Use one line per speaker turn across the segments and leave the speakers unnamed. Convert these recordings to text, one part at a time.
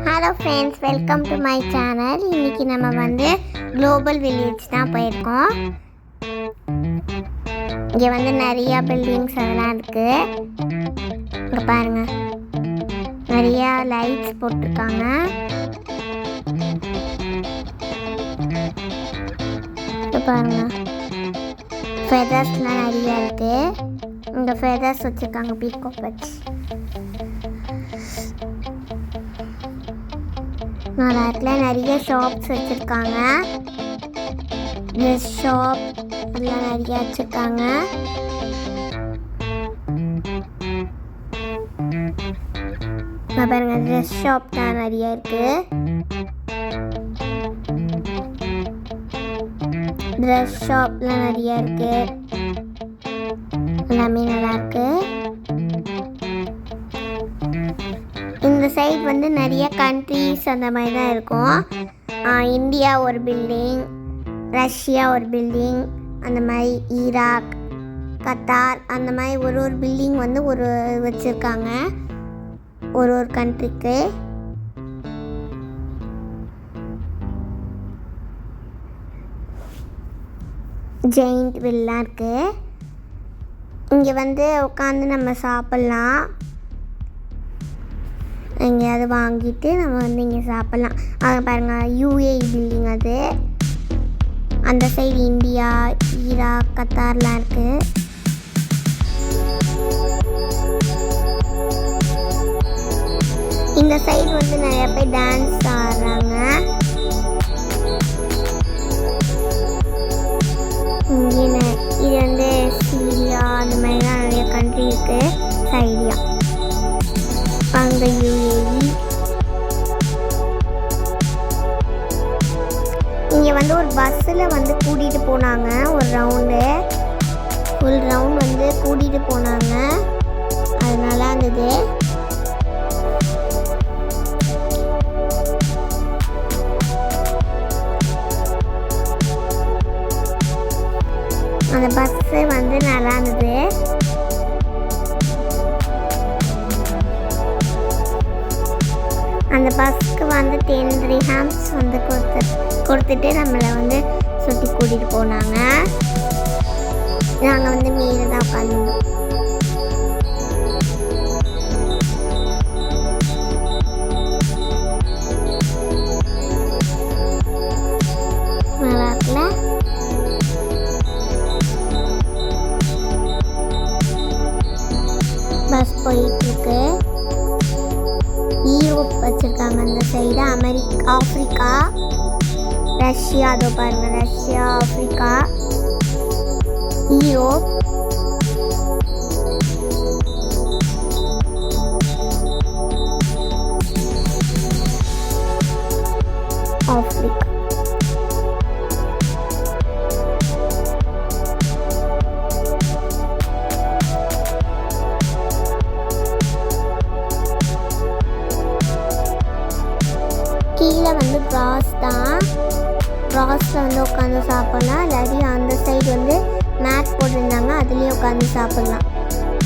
Hello friends, welcome to my channel. இன்றைக்கி நம்ம வந்து குளோபல் வில்லேஜ் தான் போயிருக்கோம். இங்கே வந்து நிறையா பில்டிங்ஸ் அதெல்லாம் இருக்குது. இங்கே பாருங்கள், நிறையா லைட்ஸ் போட்டிருக்காங்க. இங்கே பாருங்கள், ஃபெதர்ஸ்லாம் நிறையா இருக்குது. இங்கே ஃபெதர்ஸ் வச்சுருக்காங்க, பீகாக் வச்சு. இடத்துல நிறைய ஷாப்ஸ் வச்சுருக்காங்க. ட்ரெஸ் ஷாப் அதெல்லாம் நிறைய வச்சுருக்காங்க. பாருங்க, ட்ரெஸ் ஷாப் தான் நிறைய இருக்குது. ட்ரெஸ் ஷாப்லாம் நிறைய இருக்குது. எல்லாமே நல்லாயிருக்கு. இந்த சைட் வந்து நிறைய கண்ட்ரீஸ் அந்த மாதிரி தான் இருக்கும். இந்தியா ஒரு பில்டிங், ரஷ்யா ஒரு பில்டிங், அந்த மாதிரி ஈராக், கத்தார், அந்த மாதிரி ஒரு ஒரு பில்டிங் வந்து ஒரு வச்சுருக்காங்க ஒரு ஒரு கண்ட்ரிக்கு. ஜெயிண்ட் வில்லாம் இருக்குது. இங்கே வந்து உட்காந்து நம்ம சாப்பிட்லாம். எங்கேயாவது வாங்கிட்டு நம்ம வந்து இங்கே சாப்பிட்லாம். அதை பாருங்கள், யூஏஇ பில்டிங் அது. அந்த சைடு இந்தியா, ஈராக், கத்தார்லாம் இருக்குது. இந்த சைடு வந்து நிறைய பேர் டான்ஸ் ஆடுறாங்க. இங்கே இது வந்து சீரியா, அந்த மாதிரிலாம் நிறைய கண்ட்ரி இருக்குது. சைடியா அங்கே யூஏஇ. இங்கே வந்து ஒரு பஸ்ஸில் வந்து கூட்டிகிட்டு போனாங்க. ஒரு ரவுண்டு, ஃபுல் ரவுண்ட் வந்து கூட்டிகிட்டு போனாங்க. அது நல்லா இருந்தது. அந்த பஸ்ஸு வந்து நல்லா இருந்தது. அந்த பஸ்ஸுக்கு வந்து 10 dirhams வந்து கொடுத்துட்டு நம்மளை வந்து சுற்றி கூட்டிகிட்டு போனாங்க. நாங்கள் வந்து மீறி தான் உட்காந்துருந்தோம். நல்லா இருக்குல்ல? பஸ் போயிட்டுருக்கு. யூரோப் வச்சுருக்காங்க அந்த சைடு. Africa, Russia. அதோ பாருங்கள், ரஷ்யா, ஆஃப்ரிக்கா, யூரோப். ஆஃப்ரிக்கா. கீழே வந்து கிராஸ் தான். கிராஸில் வந்து உட்காந்து சாப்பிட்லாம். இல்லாட்டி அந்த சைடு வந்து மேட் போட்டிருந்தாங்க, அதுலேயும் உட்காந்து சாப்பிட்லாம்.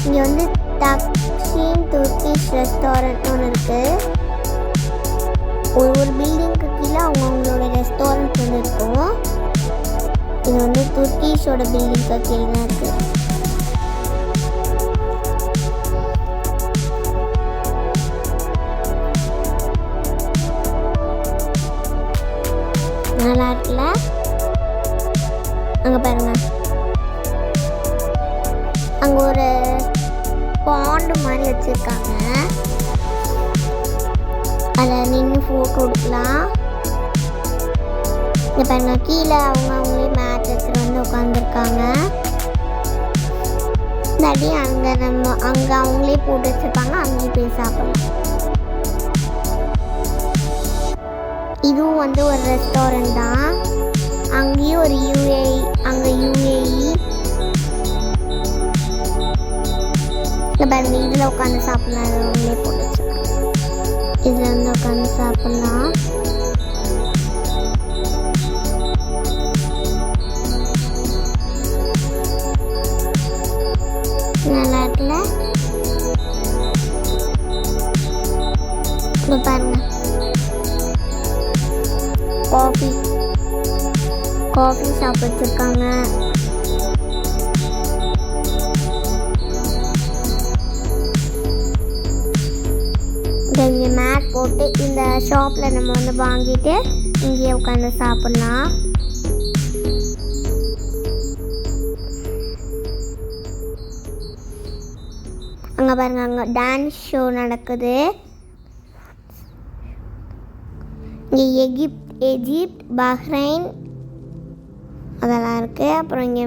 இங்கே வந்து தக்ஷின் துர்கிஷ் ரெஸ்டாரண்ட் ஒன்று இருக்குது. ஒரு பில்டிங்க்கு கீழே அவங்களோட ரெஸ்டாரண்ட் ஒன்று இருக்கும். இது வந்து துர்கிஷோட பில்டிங்க்கு கீழே தான் இருக்குது. நல்லா இருக்குல்ல? அங்கே பாருங்க, அங்கே ஒரு பாண்டு மாதிரி வச்சுருக்காங்க. அதில் நின்று ஃபோட்டோ எடுக்கலாம். இங்கே பாருங்க, கீழே அவங்களே மேட் எடுத்துகிட்டு வந்து உட்காந்துருக்காங்க. இல்லாட்டி அங்கே அவங்களே போட்டு வச்சுருப்பாங்க, அங்கேயும் போய் சாப்பிடலாம். இதுவும் வந்து ஒரு ரெஸ்டாரண்ட் தான். அங்கேயும் ஒரு யூஏஇ, அங்கே யூஏஇ. இந்த பாருங்க, இதில் உட்காந்து சாப்பிட்லாம். அதை அவங்களே போட்டு வச்சுருக்காங்க. இதில் வந்து உட்காந்து சாப்பிட்லாம். நல்லா இருக்குல்ல? பாருங்க, காஃபி ஷாப் வச்சுருக்காங்க. இங்கே மேட் போட்டு இந்த ஷாப்பில் நம்ம வந்து வாங்கிட்டு இங்கேயே உட்காந்து சாப்பிட்லாம். அங்கே பாருங்கள், அங்கே டான்ஸ் ஷோ நடக்குது. இங்கே எகிப்த், பஹ்ரைன் அதெல்லாம் இருக்குது. அப்புறம் இங்கே